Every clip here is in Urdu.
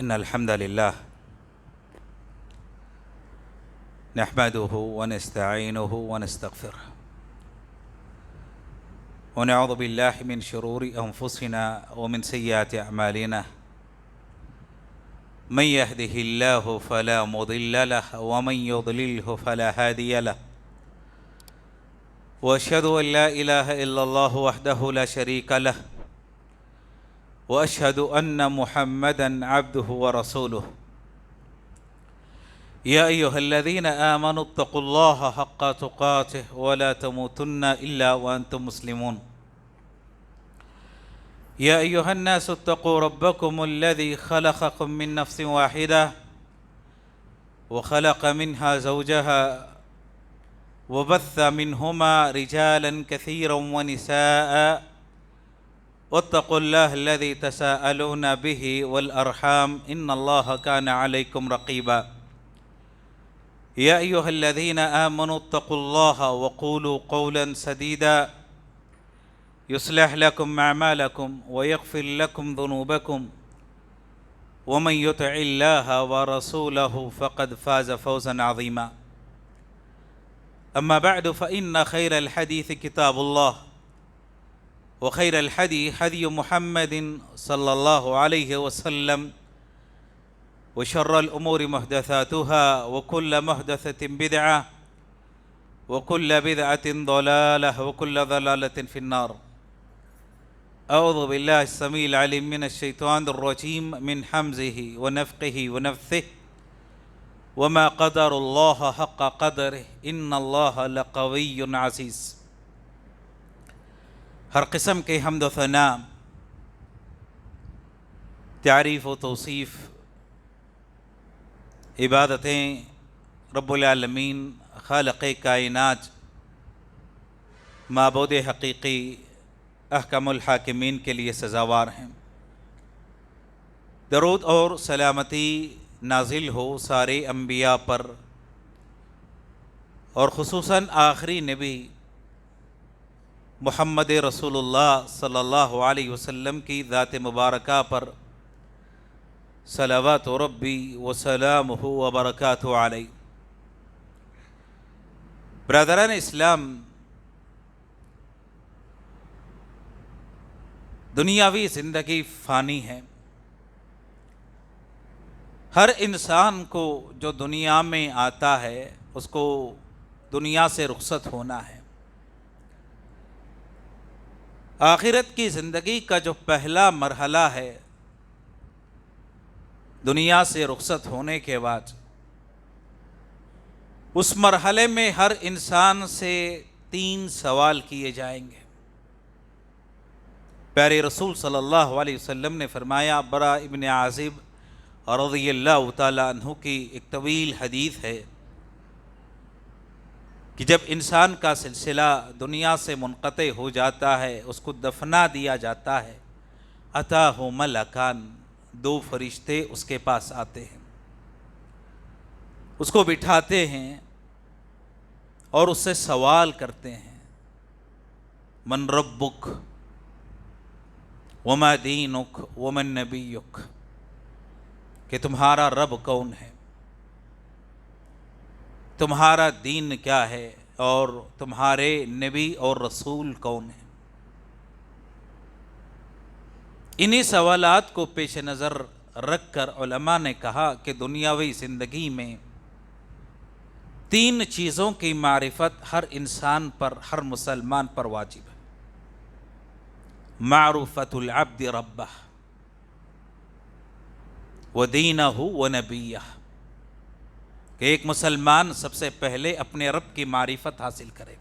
إن الحمد لله نحمده ونستعينه ونستغفره ونعوذ بالله من شرور أنفسنا ومن سيئات أعمالنا من يهده الله فلا مضل له ومن يضلله فلا هادي له وأشهد أن لا إله إلا الله وحده لا شريك له وأشهد أن محمدًا عبده ورسوله يا أيها الذين آمنوا اتقوا الله حق تقاته ولا تموتن إلا وأنتم مسلمون يا أيها الناس اتقوا ربكم الذي خلقكم من نفس واحدة وخلق منها زوجها وبث منهما رجالا كثيرا ونساء واتقوا الله الذي تساءلون به والأرحام إن الله كان عليكم رقيبا يا أيها الذين آمنوا اتقوا الله وقولوا قولا سديدا يصلح لكم أعمالكم ويغفر لكم ذنوبكم ومن يطع الله ورسوله فقد فاز فوزا عظيما أما بعد فإن خير الحديث كتاب الله وخير الحدي حدي محمد صلى الله عليه وسلم وشر الأمور محدثاتها وكل محدثة بدعة وكل بدعة ضلالة وكل ضلالة في النار. أعوذ بالله السميع العليم من الشيطان الرجيم من حمزه ونفخه ونفثه وما قدر الله حق قدره إن الله لقوي عزيز. ہر قسم کے حمد و ثنا، تعریف و توصیف، عبادتیں رب العالمین خالق کائنات معبود حقیقی احکم الحاکمین کے لیے سزاوار ہیں۔ درود اور سلامتی نازل ہو سارے انبیاء پر اور خصوصاً آخری نبی محمد رسول اللہ صلی اللہ علیہ وسلم کی ذات مبارکہ پر صلوات ربی وسلامہ وبرکاتہ علیہ۔ برادران اسلام، دنیاوی زندگی فانی ہے۔ ہر انسان کو جو دنیا میں آتا ہے اس کو دنیا سے رخصت ہونا ہے۔ آخرت کی زندگی کا جو پہلا مرحلہ ہے دنیا سے رخصت ہونے کے بعد، اس مرحلے میں ہر انسان سے 3 سوال کیے جائیں گے۔ پیارے رسول صلی اللہ علیہ وسلم نے فرمایا، برا ابن عازب رضی اللہ تعالیٰ عنہ کی ایک طویل حدیث ہے کہ جب انسان کا سلسلہ دنیا سے منقطع ہو جاتا ہے، اس کو دفنا دیا جاتا ہے، اتاہ ملکان، 2 فرشتے اس کے پاس آتے ہیں، اس کو بٹھاتے ہیں اور اس سے سوال کرتے ہیں، من ربک وما دینک ومن نبیک، کہ تمہارا رب کون ہے، تمہارا دین کیا ہے، اور تمہارے نبی اور رسول کون ہیں۔ انہی سوالات کو پیش نظر رکھ کر علماء نے کہا کہ دنیاوی زندگی میں 3 چیزوں کی معرفت ہر انسان پر، ہر مسلمان پر واجب ہے۔ معرفت العبد ربہ ودینہ ونبیہ، کہ ایک مسلمان سب سے پہلے اپنے رب کی معرفت حاصل کرے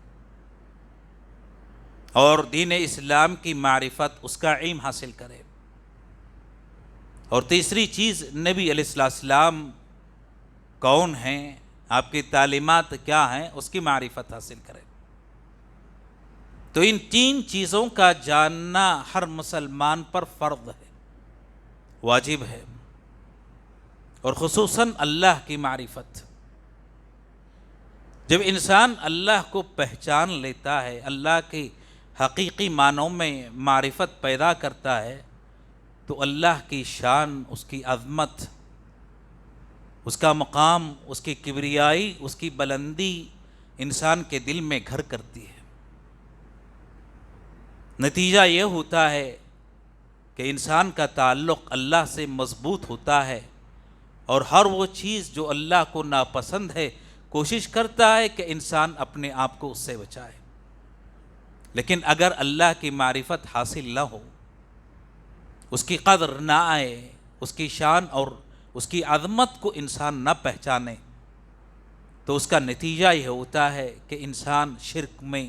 اور دین اسلام کی معرفت، اس کا علم حاصل کرے، اور تیسری چیز نبی علیہ السلام کون ہیں، آپ کی تعلیمات کیا ہیں، اس کی معرفت حاصل کرے۔ تو ان 3 چیزوں کا جاننا ہر مسلمان پر فرض ہے، واجب ہے، اور خصوصاً اللہ کی معرفت۔ جب انسان اللہ کو پہچان لیتا ہے، اللہ کی حقیقی معنوں میں معرفت پیدا کرتا ہے، تو اللہ کی شان، اس کی عظمت، اس کا مقام، اس کی کبریائی، اس کی بلندی انسان کے دل میں گھر کرتی ہے۔ نتیجہ یہ ہوتا ہے کہ انسان کا تعلق اللہ سے مضبوط ہوتا ہے، اور ہر وہ چیز جو اللہ کو ناپسند ہے کوشش کرتا ہے کہ انسان اپنے آپ کو اس سے بچائے۔ لیکن اگر اللہ کی معرفت حاصل نہ ہو، اس کی قدر نہ آئے، اس کی شان اور اس کی عظمت کو انسان نہ پہچانے، تو اس کا نتیجہ یہ ہوتا ہے کہ انسان شرک میں،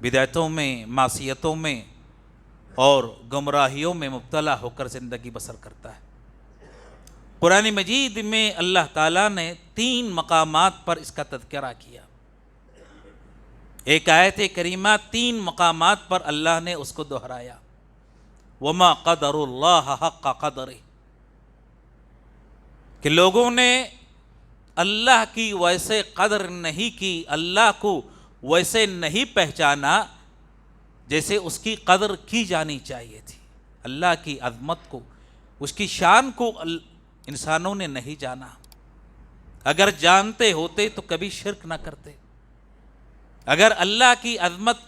بدعتوں میں، معصیتوں میں اور گمراہیوں میں مبتلا ہو کر زندگی بسر کرتا ہے۔ قرآن مجید میں اللہ تعالیٰ نے 3 مقامات پر اس کا تذکرہ کیا۔ ایک آیت کریمہ 3 مقامات پر اللہ نے اس کو دہرایا، وَمَا قَدَرُ اللَّهَ حَقَّ قَدْرِهِ، کہ لوگوں نے اللہ کی ویسے قدر نہیں کی، اللہ کو ویسے نہیں پہچانا جیسے اس کی قدر کی جانی چاہیے تھی۔ اللہ کی عظمت کو، اس کی شان کو انسانوں نے نہیں جانا۔ اگر جانتے ہوتے تو کبھی شرک نہ کرتے، اگر اللہ کی عظمت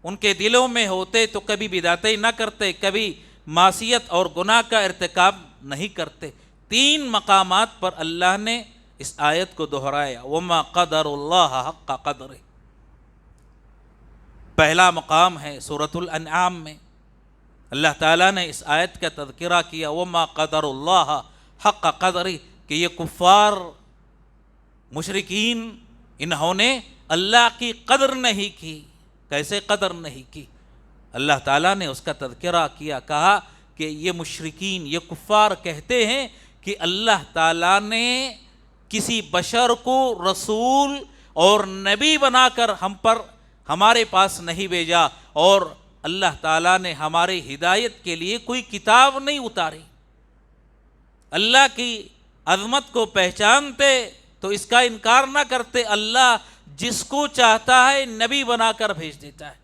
ان کے دلوں میں ہوتے تو کبھی بدعتیں نہ کرتے، کبھی معصیت اور گناہ کا ارتکاب نہیں کرتے۔ 3 مقامات پر اللہ نے اس آیت کو دہرایا، وَمَا قَدَرُ اللَّهَ حَقَّ قَدْرِهِ۔ پہلا مقام ہے سورۃ الانعام میں، اللہ تعالیٰ نے اس آیت کا تذکرہ کیا، وَمَا قَدَرُ اللَّهَ حَقَّ قَدْرِهِ، کہ یہ کفار مشرکین انہوں نے اللہ کی قدر نہیں کی۔ کیسے قدر نہیں کی؟ اللہ تعالیٰ نے اس کا تذکرہ کیا، کہا کہ یہ مشرکین، یہ کفار کہتے ہیں کہ اللہ تعالیٰ نے کسی بشر کو رسول اور نبی بنا کر ہمارے پاس نہیں بھیجا، اور اللہ تعالیٰ نے ہماری ہدایت کے لیے کوئی کتاب نہیں اتاری۔ اللہ کی عظمت کو پہچانتے تو اس کا انکار نہ کرتے، اللہ جس کو چاہتا ہے نبی بنا کر بھیج دیتا ہے،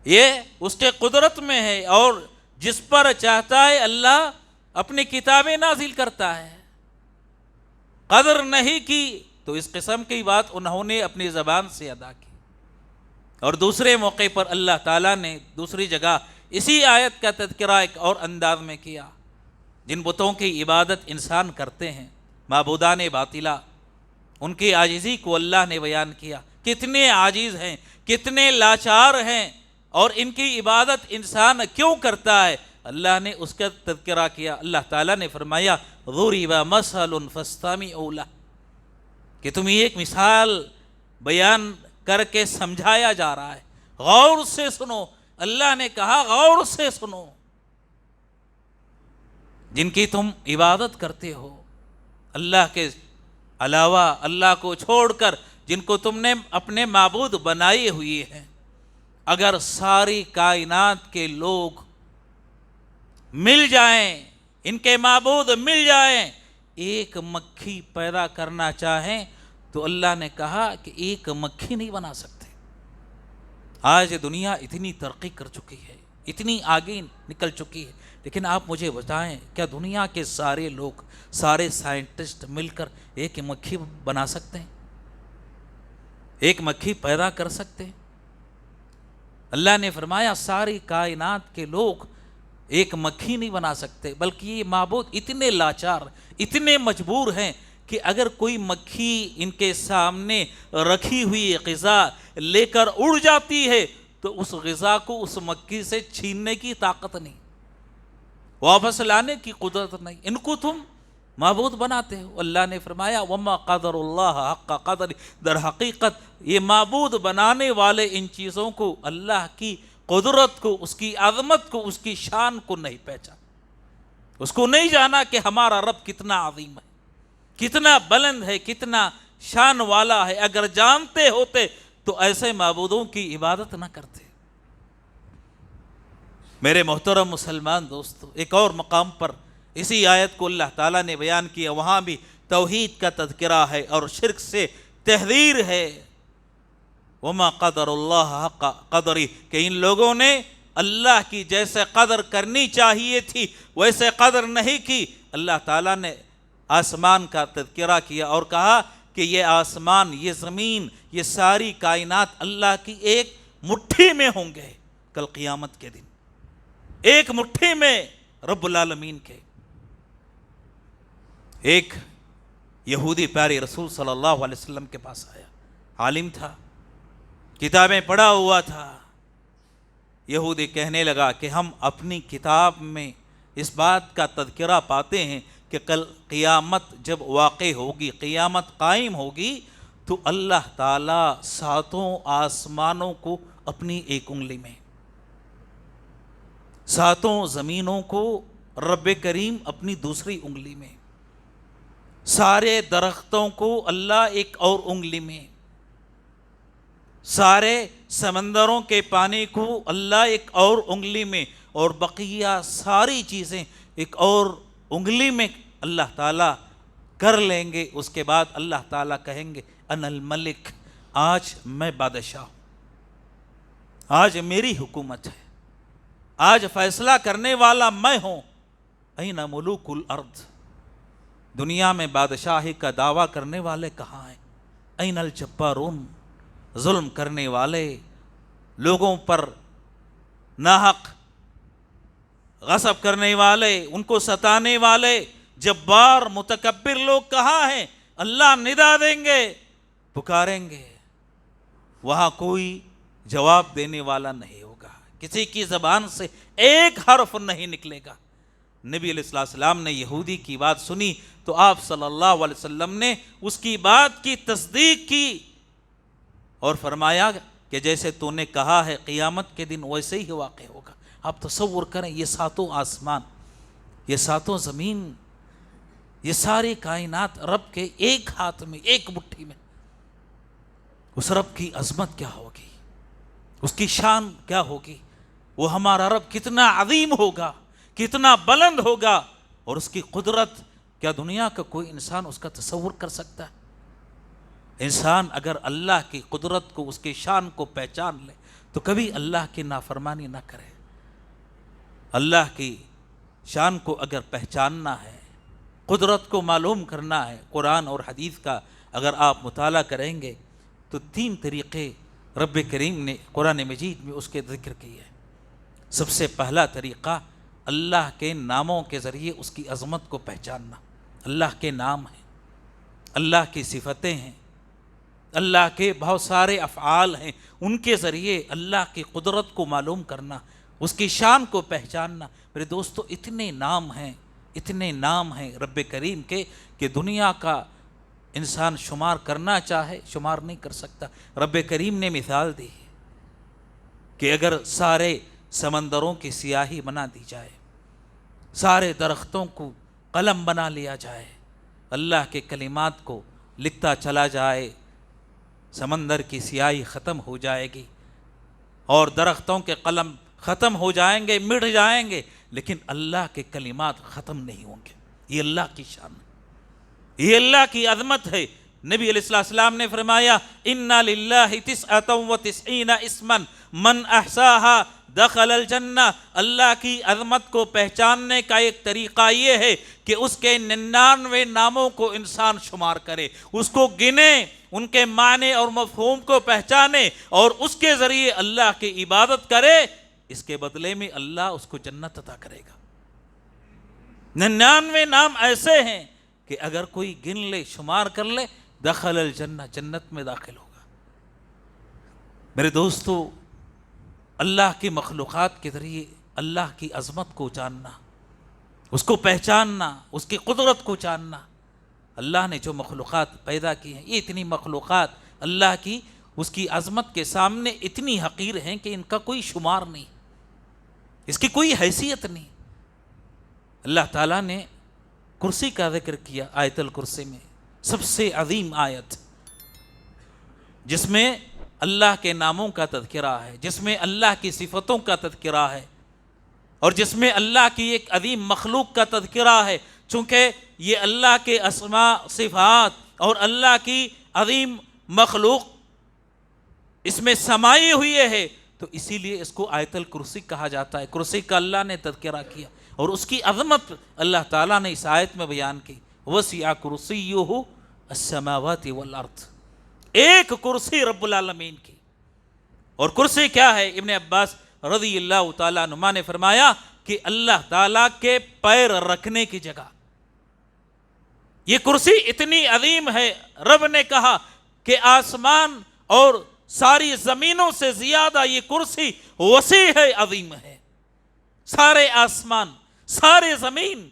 یہ اس کے قدرت میں ہے، اور جس پر چاہتا ہے اللہ اپنی کتابیں نازل کرتا ہے۔ قدر نہیں کی تو اس قسم کی بات انہوں نے اپنی زبان سے ادا کی۔ اور دوسرے موقع پر اللہ تعالیٰ نے دوسری جگہ اسی آیت کا تذکرہ ایک اور انداز میں کیا۔ جن بتوں کی عبادت انسان کرتے ہیں، معبودان باطلہ، ان کی عاجزی کو اللہ نے بیان کیا، کتنے عاجز ہیں، کتنے لاچار ہیں، اور ان کی عبادت انسان کیوں کرتا ہے؟ اللہ نے اس کا تذکرہ کیا۔ اللہ تعالیٰ نے فرمایا، ضُرِبَ مَثَلٌ فَاسْتَمِعُوا لَهُ، کہ تمہیں ایک مثال بیان کر کے سمجھایا جا رہا ہے، غور سے سنو۔ اللہ نے کہا غور سے سنو۔ جن کی تم عبادت کرتے ہو اللہ کے علاوہ، اللہ کو چھوڑ کر، جن کو تم نے اپنے معبود بنائے ہوئے ہیں، اگر ساری کائنات کے لوگ مل جائیں، ان کے معبود مل جائیں، ایک مکھی پیدا کرنا چاہیں تو اللہ نے کہا کہ ایک مکھی نہیں بنا سکتے۔ آج دنیا اتنی ترقی کر چکی ہے، اتنی آگے نکل چکی ہے، لیکن آپ مجھے بتائیں کیا دنیا کے سارے لوگ، سارے سائنٹسٹ مل کر ایک مکھی بنا سکتے ہیں؟ ایک مکھی پیدا کر سکتے ہیں؟ اللہ نے فرمایا ساری کائنات کے لوگ ایک مکھی نہیں بنا سکتے، بلکہ یہ معبود اتنے لاچار، اتنے مجبور ہیں کہ اگر کوئی مکھی ان کے سامنے رکھی ہوئی غذا لے کر اڑ جاتی ہے تو اس غذا کو اس مکھی سے چھیننے کی طاقت نہیں، واپس لانے کی قدرت نہیں، ان کو تم معبود بناتے ہو۔ اللہ نے فرمایا وَمَا قَدَرُ اللَّهَ حَقَّ قَدْرِهِ، در حقیقت یہ معبود بنانے والے ان چیزوں کو، اللہ کی قدرت کو، اس کی عظمت کو، اس کی شان کو نہیں پہچانا، اس کو نہیں جانا کہ ہمارا رب کتنا عظیم ہے، کتنا بلند ہے، کتنا شان والا ہے۔ اگر جانتے ہوتے تو ایسے معبودوں کی عبادت نہ کرتے۔ میرے محترم مسلمان دوستو، ایک اور مقام پر اسی آیت کو اللہ تعالیٰ نے بیان کیا، وہاں بھی توحید کا تذکرہ ہے اور شرک سے تحذیر ہے۔ وَمَا قَدَرُ اللَّهَ حَقَّ قَدْرِهِ، کہ ان لوگوں نے اللہ کی جیسے قدر کرنی چاہیے تھی ویسے قدر نہیں کی۔ اللہ تعالیٰ نے آسمان کا تذکرہ کیا اور کہا کہ یہ آسمان، یہ زمین، یہ ساری کائنات اللہ کی ایک مٹھی میں ہوں گے کل قیامت کے دن، ایک مٹھی میں رب العالمین کے۔ ایک یہودی پیارے رسول صلی اللہ علیہ وسلم کے پاس آیا، عالم تھا، کتابیں پڑھا ہوا تھا۔ یہودی کہنے لگا کہ ہم اپنی کتاب میں اس بات کا تذکرہ پاتے ہیں کہ کل قیامت جب واقع ہوگی، قیامت قائم ہوگی، تو اللہ تعالیٰ ساتوں آسمانوں کو اپنی ایک انگلی میں، ساتوں زمینوں کو رب کریم اپنی دوسری انگلی میں، سارے درختوں کو اللہ ایک اور انگلی میں، سارے سمندروں کے پانی کو اللہ ایک اور انگلی میں، اور بقیہ ساری چیزیں ایک اور انگلی میں اللہ تعالیٰ کر لیں گے۔ اس کے بعد اللہ تعالیٰ کہیں گے انا الملک، آج میں بادشاہ ہوں، آج میری حکومت ہے، آج فیصلہ کرنے والا میں ہوں۔ این ملوک الارض، دنیا میں بادشاہی کا دعویٰ کرنے والے کہاں ہیں؟ این الجبارون، ظلم کرنے والے، لوگوں پر ناحق غصب کرنے والے، ان کو ستانے والے جبار متکبر لوگ کہاں ہیں؟ اللہ ندا دیں گے، پکاریں گے، وہاں کوئی جواب دینے والا نہیں ہوگا، کسی کی زبان سے ایک حرف نہیں نکلے گا۔ نبی علیہ السلام نے یہودی کی بات سنی تو آپ صلی اللہ علیہ وسلم نے اس کی بات کی تصدیق کی اور فرمایا کہ جیسے تو نے کہا ہے قیامت کے دن ویسے ہی واقع ہوگا۔ آپ تصور کریں، یہ ساتوں آسمان، یہ ساتوں زمین، یہ ساری کائنات رب کے ایک ہاتھ میں، ایک مٹھی میں۔ اس رب کی عظمت کیا ہوگی، اس کی شان کیا ہوگی، وہ ہمارا رب کتنا عظیم ہوگا، کتنا بلند ہوگا، اور اس کی قدرت کیا دنیا کا کوئی انسان اس کا تصور کر سکتا ہے؟ انسان اگر اللہ کی قدرت کو، اس کی شان کو پہچان لے تو کبھی اللہ کی نافرمانی نہ کرے۔ اللہ کی شان کو اگر پہچاننا ہے، قدرت کو معلوم کرنا ہے، قرآن اور حدیث کا اگر آپ مطالعہ کریں گے تو 3 طریقے رب کریم نے قرآن مجید میں اس کے ذکر کیے ہیں۔ سب سے پہلا طریقہ اللہ کے ناموں کے ذریعے اس کی عظمت کو پہچاننا۔ اللہ کے نام ہیں، اللہ کی صفتیں ہیں، اللہ کے بہت سارے افعال ہیں، ان کے ذریعے اللہ کی قدرت کو معلوم کرنا، اس کی شان کو پہچاننا۔ میرے دوستو، اتنے نام ہیں رب کریم کے کہ دنیا کا انسان شمار کرنا چاہے شمار نہیں کر سکتا۔ رب کریم نے مثال دی کہ اگر سارے سمندروں کی سیاہی بنا دی جائے، سارے درختوں کو قلم بنا لیا جائے، اللہ کے کلمات کو لکھتا چلا جائے، سمندر کی سیاہی ختم ہو جائے گی اور درختوں کے قلم ختم ہو جائیں گے، مٹ جائیں گے، لیکن اللہ کے کلمات ختم نہیں ہوں گے۔ یہ اللہ کی شان ہے، یہ اللہ کی عظمت ہے۔ نبی علیہ السلام نے فرمایا اِنَّ لِلَّهِ 99 اسما من احصاها دخل الجنہ۔ اللہ کی عظمت کو پہچاننے کا ایک طریقہ یہ ہے کہ اس کے 99 ناموں کو انسان شمار کرے، اس کو گنے، ان کے معنی اور مفہوم کو پہچانے اور اس کے ذریعے اللہ کی عبادت کرے۔ اس کے بدلے میں اللہ اس کو جنت عطا کرے گا۔ 99 نام ایسے ہیں کہ اگر کوئی گن لے، شمار کر لے، دخل الجنہ، جنت میں داخل ہوگا۔ میرے دوستو، اللہ کی مخلوقات کے ذریعے اللہ کی عظمت کو جاننا، اس کو پہچاننا، اس کی قدرت کو جاننا۔ اللہ نے جو مخلوقات پیدا کی ہیں، یہ اتنی مخلوقات اللہ کی، اس کی عظمت کے سامنے اتنی حقیر ہیں کہ ان کا کوئی شمار نہیں، اس کی کوئی حیثیت نہیں۔ اللہ تعالیٰ نے کرسی کا ذکر کیا آیت الکرسی میں، سب سے عظیم آیت، جس میں اللہ کے ناموں کا تذکرہ ہے، جس میں اللہ کی صفتوں کا تذکرہ ہے، اور جس میں اللہ کی ایک عظیم مخلوق کا تذکرہ ہے۔ چونکہ یہ اللہ کے اسماء، صفات اور اللہ کی عظیم مخلوق اس میں سمائی ہوئی ہے، تو اسی لیے اس کو آیت الکرسی کہا جاتا ہے. کرسی کا اللہ نے تذکرہ کیا اور اس کی عظمت اللہ تعالیٰ نے اس آیت میں بیان کی. وسع کرسیہ السماوات والارض. ایک کرسی رب العالمین کی. اور کرسی کیا ہے؟ ابن عباس رضی اللہ تعالیٰ عنہما نے فرمایا کہ اللہ تعالیٰ کے پیر رکھنے کی جگہ. یہ کرسی اتنی عظیم ہے، رب نے کہا کہ آسمان اور ساری زمینوں سے زیادہ یہ کرسی وسیع ہے، عظیم ہے. سارے آسمان، سارے زمین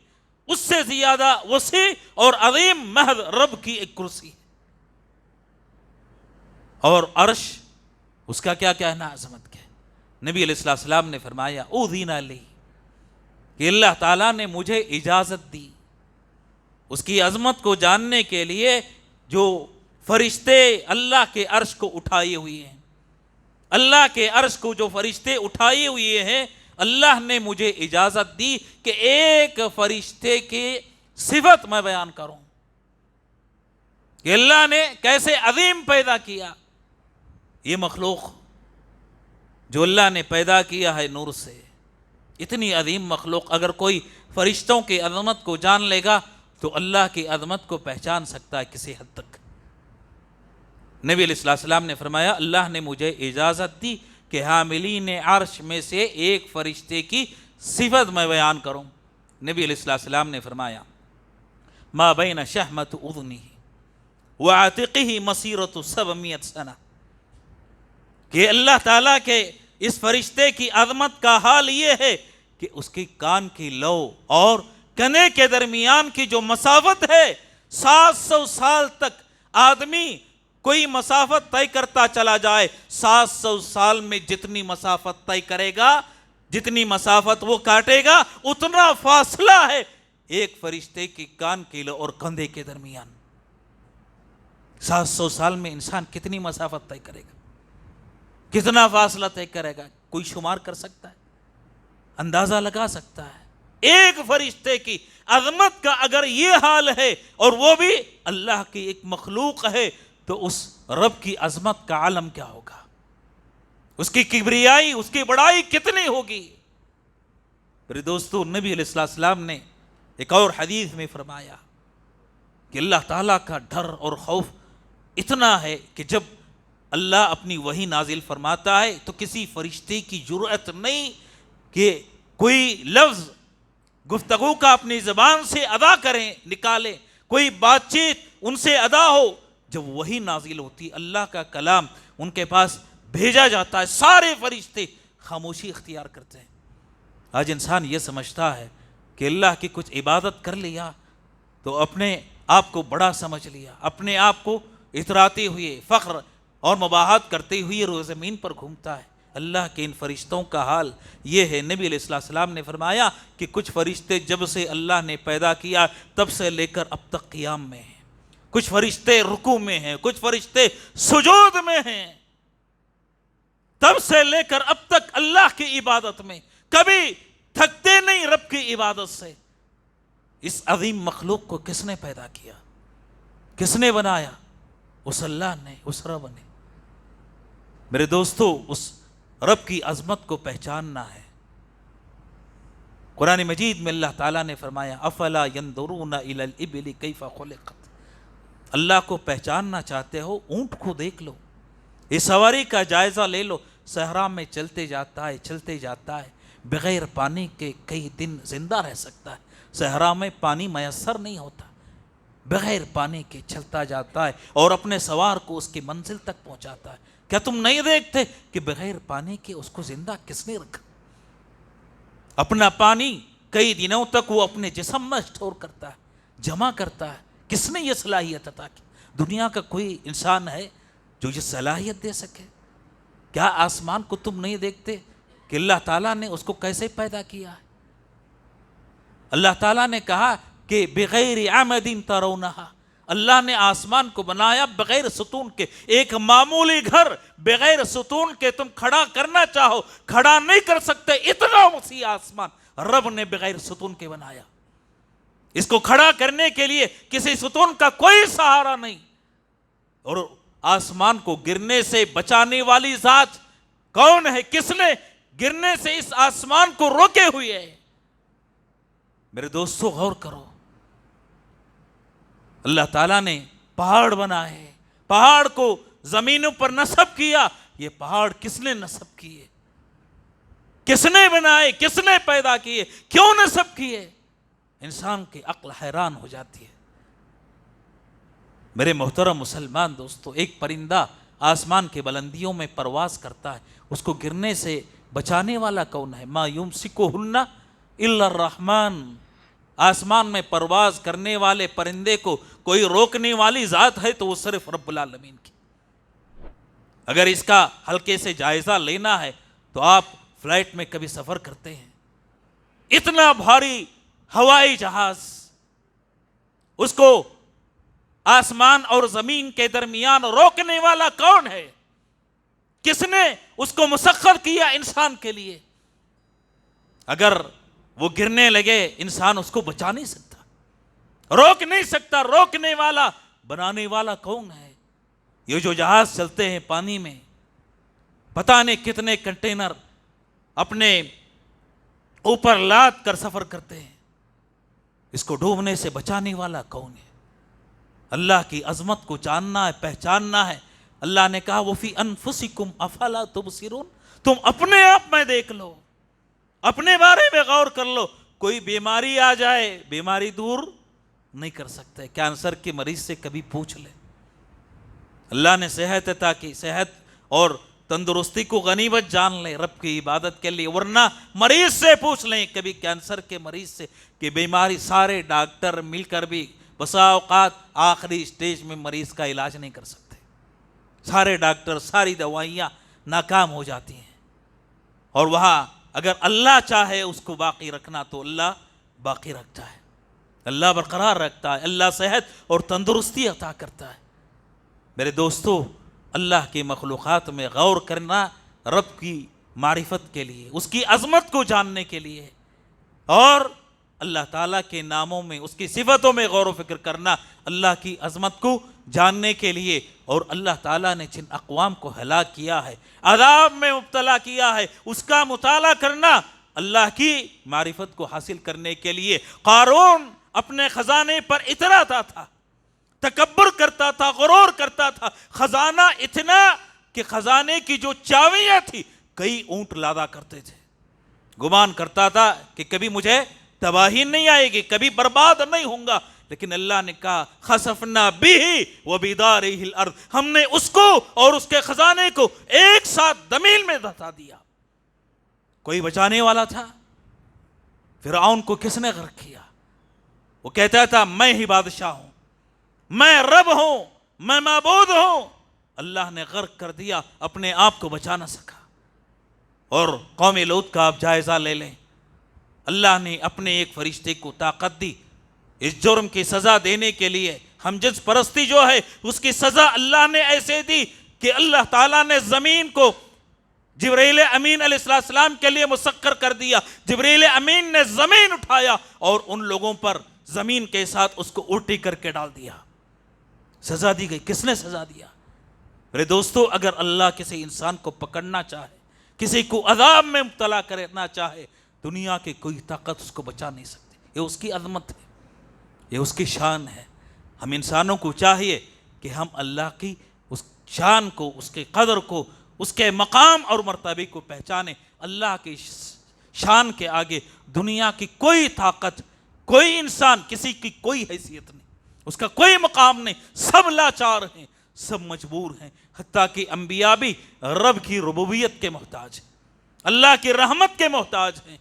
اس سے زیادہ وسیع اور عظیم محض رب کی ایک کرسی ہے. اور عرش، اس کا کیا کہنا، عظمت کیا. نبی علیہ السلام نے فرمایا اذن لی، کہ اللہ تعالیٰ نے مجھے اجازت دی اس کی عظمت کو جاننے کے لیے. جو فرشتے اللہ کے عرش کو اٹھائے ہوئے ہیں، اللہ کے عرش کو جو فرشتے اٹھائے ہوئے ہیں، اللہ نے مجھے اجازت دی کہ ایک فرشتے کی صفت میں بیان کروں کہ اللہ نے کیسے عظیم پیدا کیا. یہ مخلوق جو اللہ نے پیدا کیا ہے نور سے، اتنی عظیم مخلوق، اگر کوئی فرشتوں کی عظمت کو جان لے گا تو اللہ کی عظمت کو پہچان سکتا ہے کسی حد تک. نبی علیہ السلام نے فرمایا اللہ نے مجھے اجازت دی کہ حاملین عرش میں سے ایک فرشتے کی صفت میں بیان کروں. نبی علیہ السلام نے فرمایا ما بین شحمت اذنہ وعاتقہ مسیرۃ 700 سنہ، کہ اللہ تعالیٰ کے اس فرشتے کی عظمت کا حال یہ ہے کہ اس کی کان کی لو اور کنے کے درمیان کی جو مسافت ہے، 700 سال تک آدمی کوئی مسافت طے کرتا چلا جائے، 700 سال میں جتنی مسافت طے کرے گا، جتنی مسافت وہ کاٹے گا، اتنا فاصلہ ہے ایک فرشتے کی کان کی لو اور کندھے کے درمیان. 700 سال میں انسان کتنی مسافت طے کرے گا، کتنا فاصلہ طے کرے گا؟ کوئی شمار کر سکتا ہے؟ اندازہ لگا سکتا ہے؟ ایک فرشتے کی عظمت کا اگر یہ حال ہے اور وہ بھی اللہ کی ایک مخلوق ہے تو اس رب کی عظمت کا عالم کیا ہوگا، اس کی کبریائی، اس کی بڑائی کتنی ہوگی. میرے دوستو، نبی علیہ السلام نے ایک اور حدیث میں فرمایا کہ اللہ تعالیٰ کا ڈر اور خوف اتنا ہے کہ جب اللہ اپنی وحی نازل فرماتا ہے تو کسی فرشتے کی جرأت نہیں کہ کوئی لفظ گفتگو کا اپنی زبان سے ادا کریں، نکالیں، کوئی بات چیت ان سے ادا ہو. جب وحی نازل ہوتی، اللہ کا کلام ان کے پاس بھیجا جاتا ہے، سارے فرشتے خاموشی اختیار کرتے ہیں. آج انسان یہ سمجھتا ہے کہ اللہ کی کچھ عبادت کر لیا تو اپنے آپ کو بڑا سمجھ لیا، اپنے آپ کو اتراتے ہوئے فخر اور مباحات کرتے ہوئے روز زمین پر گھومتا ہے. اللہ کے ان فرشتوں کا حال یہ ہے. نبی علیہ السلام نے فرمایا کہ کچھ فرشتے جب سے اللہ نے پیدا کیا تب سے لے کر اب تک قیام میں ہیں، کچھ فرشتے رکوع میں ہیں، کچھ فرشتے سجود میں ہیں. تب سے لے کر اب تک اللہ کی عبادت میں کبھی تھکتے نہیں رب کی عبادت سے. اس عظیم مخلوق کو کس نے پیدا کیا، کس نے بنایا؟ اس اللہ نے، اس رب نے. میرے دوستو، اس رب کی عظمت کو پہچاننا ہے. قرآن مجید میں اللہ تعالیٰ نے فرمایا افلا ينظرون الى الابل کیف خلقت. اللہ کو پہچاننا چاہتے ہو، اونٹ کو دیکھ لو، اس سواری کا جائزہ لے لو. صحرا میں چلتے جاتا ہے، چلتے جاتا ہے، بغیر پانی کے کئی دن زندہ رہ سکتا ہے. صحرا میں پانی میسر نہیں ہوتا، بغیر پانی کے چلتا جاتا ہے اور اپنے سوار کو اس کی منزل تک پہنچاتا ہے. کیا تم نہیں دیکھتے کہ بغیر پانی کے اس کو زندہ کس نے رکھا؟ اپنا پانی کئی دنوں تک وہ اپنے جسم میں اسٹور کرتا ہے، جمع کرتا ہے. کس نے یہ صلاحیت عطا کی؟ دنیا کا کوئی انسان ہے جو یہ صلاحیت دے سکے؟ کیا آسمان کو تم نہیں دیکھتے کہ اللہ تعالیٰ نے اس کو کیسے پیدا کیا ہے؟ اللہ تعالیٰ نے کہا کہ بغیر عمد ترونہا، اللہ نے آسمان کو بنایا بغیر ستون کے. ایک معمولی گھر بغیر ستون کے تم کھڑا کرنا چاہو کھڑا نہیں کر سکتے، اتنا وسیع آسمان رب نے بغیر ستون کے بنایا. اس کو کھڑا کرنے کے لیے کسی ستون کا کوئی سہارا نہیں. اور آسمان کو گرنے سے بچانے والی ذات کون ہے؟ کس نے گرنے سے اس آسمان کو روکے ہوئے ہے؟ میرے دوستو غور کرو، اللہ تعالیٰ نے پہاڑ بنائے، پہاڑ کو زمینوں پر نصب کیا. یہ پہاڑ کس نے نصب کیے؟ کس نے بنائے؟ کس نے پیدا کیے؟ کیوں نصب کیے؟ انسان کی عقل حیران ہو جاتی ہے. میرے محترم مسلمان دوستو، ایک پرندہ آسمان کے بلندیوں میں پرواز کرتا ہے، اس کو گرنے سے بچانے والا کون ہے؟ ما یمسکہن الا الرحمن. آسمان میں پرواز کرنے والے پرندے کو کوئی روکنے والی ذات ہے تو وہ صرف رب العالمین کی. اگر اس کا ہلکے سے جائزہ لینا ہے تو آپ فلائٹ میں کبھی سفر کرتے ہیں، اتنا بھاری ہوائی جہاز، اس کو آسمان اور زمین کے درمیان روکنے والا کون ہے؟ کس نے اس کو مسخر کیا انسان کے لیے؟ اگر وہ گرنے لگے انسان اس کو بچا نہیں سکتا، روک نہیں سکتا. روکنے والا، بنانے والا کون ہے؟ یہ جو جہاز چلتے ہیں پانی میں، پتہ نہیں کتنے کنٹینر اپنے اوپر لاد کر سفر کرتے ہیں، اس کو ڈوبنے سے بچانے والا کون ہے؟ اللہ کی عظمت کو جاننا ہے، پہچاننا ہے. اللہ نے کہا وَفِي أَنفُسِكُمْ أَفَلَا تُبْصِرُونَ. تم اپنے آپ میں دیکھ لو، اپنے بارے میں غور کر لو. کوئی بیماری آ جائے، بیماری دور نہیں کر سکتے. کینسر کے مریض سے کبھی پوچھ لے، اللہ نے صحت عطا کی، صحت اور تندرستی کو غنیمت جان لیں رب کی عبادت کے لیے. ورنہ مریض سے پوچھ لیں، کبھی کینسر کے مریض سے، کہ بیماری سارے ڈاکٹر مل کر بھی بسا اوقات آخری سٹیج میں مریض کا علاج نہیں کر سکتے. سارے ڈاکٹر، ساری دوائیاں ناکام ہو جاتی ہیں. اور وہاں اگر اللہ چاہے اس کو باقی رکھنا تو اللہ باقی رکھتا ہے، اللہ برقرار رکھتا ہے، اللہ صحت اور تندرستی عطا کرتا ہے. میرے دوستو، اللہ کی مخلوقات میں غور کرنا رب کی معرفت کے لیے، اس کی عظمت کو جاننے کے لیے، اور اللہ تعالیٰ کے ناموں میں، اس کی صفتوں میں غور و فکر کرنا اللہ کی عظمت کو جاننے کے لیے. اور اللہ تعالیٰ نے جن اقوام کو ہلاک کیا ہے، عذاب میں مبتلا کیا ہے، اس کا مطالعہ کرنا اللہ کی معرفت کو حاصل کرنے کے لیے. قارون اپنے خزانے پر اتراتا تھا، تکبر کرتا تھا، غرور کرتا تھا. خزانہ اتنا کہ خزانے کی جو چابیاں تھی کئی اونٹ لادا کرتے تھے. گمان کرتا تھا کہ کبھی مجھے تباہی نہیں آئے گی، کبھی برباد نہیں ہوں گا. لیکن اللہ نے کہا خسفنا بہ وبدارہ الارض، ہم نے اس کو اور اس کے خزانے کو ایک ساتھ زمین میں دھسا دیا. کوئی بچانے والا تھا؟ فرعون کو کس نے غرق کیا؟ وہ کہتا تھا میں ہی بادشاہ ہوں، میں رب ہوں، میں معبود ہوں. اللہ نے غرق کر دیا، اپنے آپ کو بچا نہ سکا. اور قوم لوط کا آپ جائزہ لے لیں، اللہ نے اپنے ایک فرشتے کو طاقت دی اس جرم کی سزا دینے کے لیے. ہم جنس پرستی جو ہے اس کی سزا اللہ نے ایسے دی کہ اللہ تعالیٰ نے زمین کو جبرائیل امین علیہ السلام کے لیے مسخر کر دیا. جبرائیل امین نے زمین اٹھایا اور ان لوگوں پر زمین کے ساتھ اس کو الٹی کر کے ڈال دیا. سزا دی گئی. کس نے سزا دیا؟ میرے دوستو، اگر اللہ کسی انسان کو پکڑنا چاہے، کسی کو عذاب میں مبتلا کرنا چاہے، دنیا کی کوئی طاقت اس کو بچا نہیں سکتی. یہ اس کی عظمت ہے، یہ اس کی شان ہے. ہم انسانوں کو چاہیے کہ ہم اللہ کی اس شان کو، اس کے قدر کو، اس کے مقام اور مرتبے کو پہچانیں. اللہ کی شان کے آگے دنیا کی کوئی طاقت، کوئی انسان، کسی کی کوئی حیثیت نہیں، اس کا کوئی مقام نہیں. سب لاچار ہیں، سب مجبور ہیں. حتیٰ کہ انبیاء بھی رب کی ربوبیت کے محتاج ہیں، اللہ کی رحمت کے محتاج ہیں.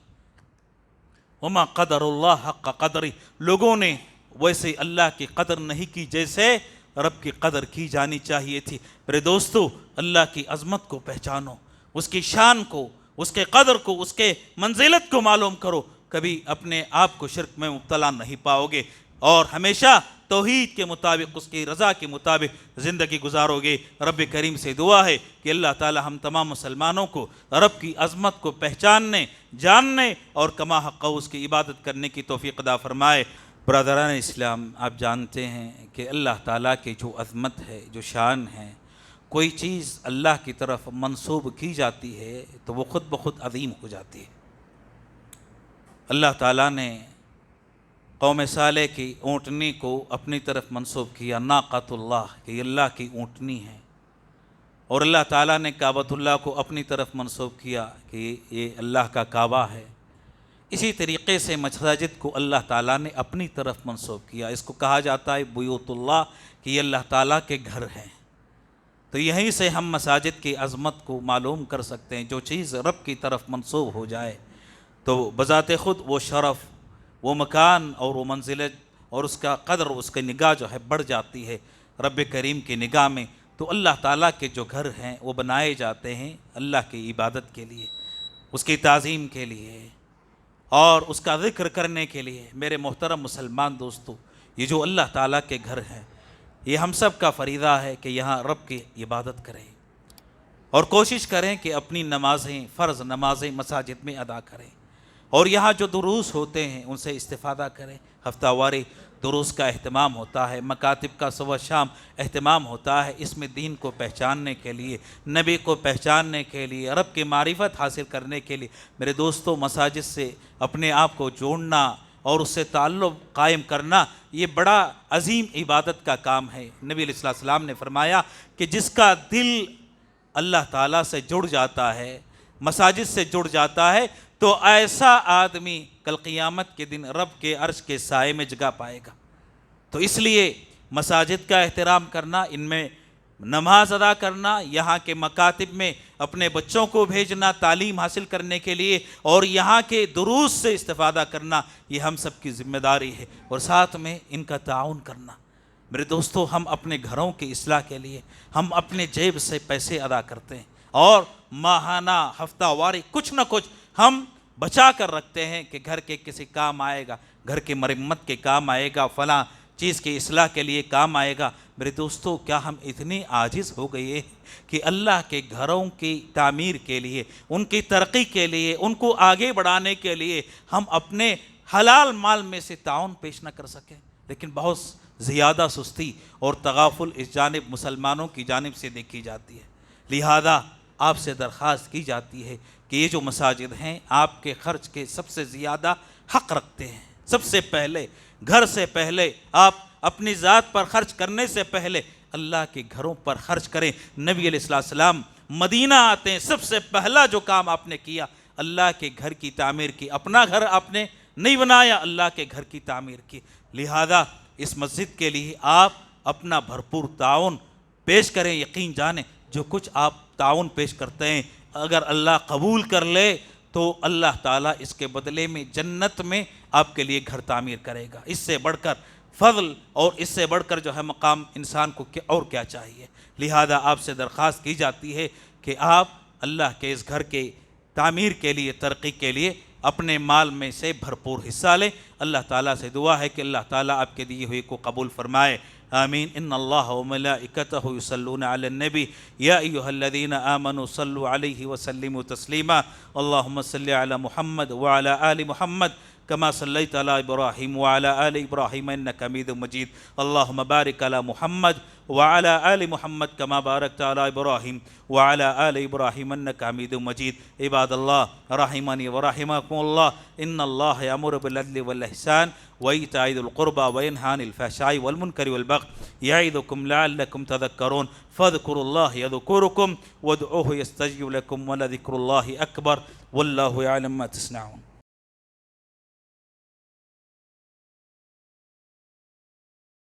وما قدر اللہ حق قدری، لوگوں نے ویسے اللہ کی قدر نہیں کی جیسے رب کی قدر کی جانی چاہیے تھی. میرے دوستو، اللہ کی عظمت کو پہچانو، اس کی شان کو، اس کے قدر کو، اس کے منزلت کو معلوم کرو. کبھی اپنے آپ کو شرک میں مبتلا نہیں پاؤ گے اور ہمیشہ توحید کے مطابق، اس کی رضا کے مطابق زندگی گزارو گے. رب کریم سے دعا ہے کہ اللہ تعالی ہم تمام مسلمانوں کو رب کی عظمت کو پہچاننے، جاننے اور کما حق اس کی عبادت کرنے کی توفیق عطا فرمائے. برادران اسلام، آپ جانتے ہیں کہ اللہ تعالیٰ کی جو عظمت ہے، جو شان ہے، کوئی چیز اللہ کی طرف منسوب کی جاتی ہے تو وہ خود بخود عظیم ہو جاتی ہے۔ اللہ تعالیٰ نے قوم صالح کی اونٹنی کو اپنی طرف منسوب کیا، ناقۃ اللہ، کہ یہ اللہ کی اونٹنی ہے، اور اللہ تعالیٰ نے کعبۃ اللہ کو اپنی طرف منسوب کیا کہ یہ اللہ کا کعبہ ہے۔ اسی طریقے سے مساجد کو اللہ تعالیٰ نے اپنی طرف منسوب کیا، اس کو کہا جاتا ہے بیوت اللہ، کہ یہ اللہ تعالیٰ کے گھر ہیں۔ تو یہیں سے ہم مساجد کی عظمت کو معلوم کر سکتے ہیں۔ جو چیز رب کی طرف منسوب ہو جائے تو بذات خود وہ شرف، وہ مکان اور وہ منزلت اور اس کا قدر، اس کی نگاہ جو ہے بڑھ جاتی ہے رب کریم کی نگاہ میں۔ تو اللہ تعالیٰ کے جو گھر ہیں وہ بنائے جاتے ہیں اللہ کی عبادت کے لیے، اس کی تعظیم کے لیے اور اس کا ذکر کرنے کے لیے۔ میرے محترم مسلمان دوستو، یہ جو اللہ تعالیٰ کے گھر ہیں، یہ ہم سب کا فریضہ ہے کہ یہاں رب کی عبادت کریں اور کوشش کریں کہ اپنی نمازیں، فرض نمازیں مساجد میں ادا کریں، اور یہاں جو دروس ہوتے ہیں ان سے استفادہ کریں۔ ہفتہ واری دروس کا اہتمام ہوتا ہے، مکاتب کا صبح شام اہتمام ہوتا ہے، اس میں دین کو پہچاننے کے لیے، نبی کو پہچاننے کے لیے، رب کی معرفت حاصل کرنے کے لیے۔ میرے دوستو، مساجد سے اپنے آپ کو جوڑنا اور اس سے تعلق قائم کرنا یہ بڑا عظیم عبادت کا کام ہے۔ نبی علیہ السلام نے فرمایا کہ جس کا دل اللہ تعالیٰ سے جڑ جاتا ہے، مساجد سے جڑ جاتا ہے، تو ایسا آدمی کل قیامت کے دن رب کے عرش کے سائے میں جگہ پائے گا۔ تو اس لیے مساجد کا احترام کرنا، ان میں نماز ادا کرنا، یہاں کے مکاتب میں اپنے بچوں کو بھیجنا تعلیم حاصل کرنے کے لیے، اور یہاں کے دروس سے استفادہ کرنا، یہ ہم سب کی ذمہ داری ہے، اور ساتھ میں ان کا تعاون کرنا۔ میرے دوستو، ہم اپنے گھروں کی اصلاح کے لیے ہم اپنے جیب سے پیسے ادا کرتے ہیں، اور ماہانہ، ہفتہ واری کچھ نہ کچھ ہم بچا کر رکھتے ہیں کہ گھر کے کسی کام آئے گا، گھر کی مرمت کے کام آئے گا، فلاں چیز کی اصلاح کے لیے کام آئے گا۔ میرے دوستو، کیا ہم اتنے عاجز ہو گئے ہیں کہ اللہ کے گھروں کی تعمیر کے لیے، ان کی ترقی کے لیے، ان کو آگے بڑھانے کے لیے ہم اپنے حلال مال میں سے تعاون پیش نہ کر سکیں؟ لیکن بہت زیادہ سستی اور تغافل اس جانب مسلمانوں کی جانب سے دیکھی جاتی ہے۔ لہذا آپ سے درخواست کی جاتی ہے کہ یہ جو مساجد ہیں آپ کے خرچ کے سب سے زیادہ حق رکھتے ہیں۔ سب سے پہلے، گھر سے پہلے، آپ اپنی ذات پر خرچ کرنے سے پہلے اللہ کے گھروں پر خرچ کریں۔ نبی علیہ السلام مدینہ آتے ہیں، سب سے پہلا جو کام آپ نے کیا اللہ کے گھر کی تعمیر کی۔ اپنا گھر آپ نے نہیں بنایا، اللہ کے گھر کی تعمیر کی۔ لہذا اس مسجد کے لیے آپ اپنا بھرپور تعاون پیش کریں۔ یقین جانیں جو کچھ آپ تعاون پیش کرتے ہیں، اگر اللہ قبول کر لے تو اللہ تعالیٰ اس کے بدلے میں جنت میں آپ کے لیے گھر تعمیر کرے گا۔ اس سے بڑھ کر فضل اور اس سے بڑھ کر جو ہے مقام انسان کو اور کیا چاہیے؟ لہذا آپ سے درخواست کی جاتی ہے کہ آپ اللہ کے اس گھر کے تعمیر کے لیے، ترقی کے لیے اپنے مال میں سے بھرپور حصہ لیں۔ اللہ تعالیٰ سے دعا ہے کہ اللہ تعالیٰ آپ کے دیے ہوئے کو قبول فرمائے، آمین۔ ان اللہ وملائکتہ یصلون علی النبی یا ایھا الذین آمنوا صلوا علیہ وسلموا تسلیما، اللہم صل علی محمد وعلی آل محمد كما صليت على إبراهيم وعلى آل إبراهيم إنك حميد مجيد، اللهم بارك على محمد وعلى آل محمد كما باركت على إبراهيم وعلى آل إبراهيم إنك حميد مجيد۔ عباد الله رحمني ورحمكم الله، إن الله يأمر بالعدل والإحسان وإيتاء ذي القربى وينهى عن الفحشاء والمنكر والبغي يعظكم لعلكم تذكرون، فاذكروا الله يذكركم وادعوه يستجب لكم ولذكر الله أكبر والله يعلم ما تصنعون۔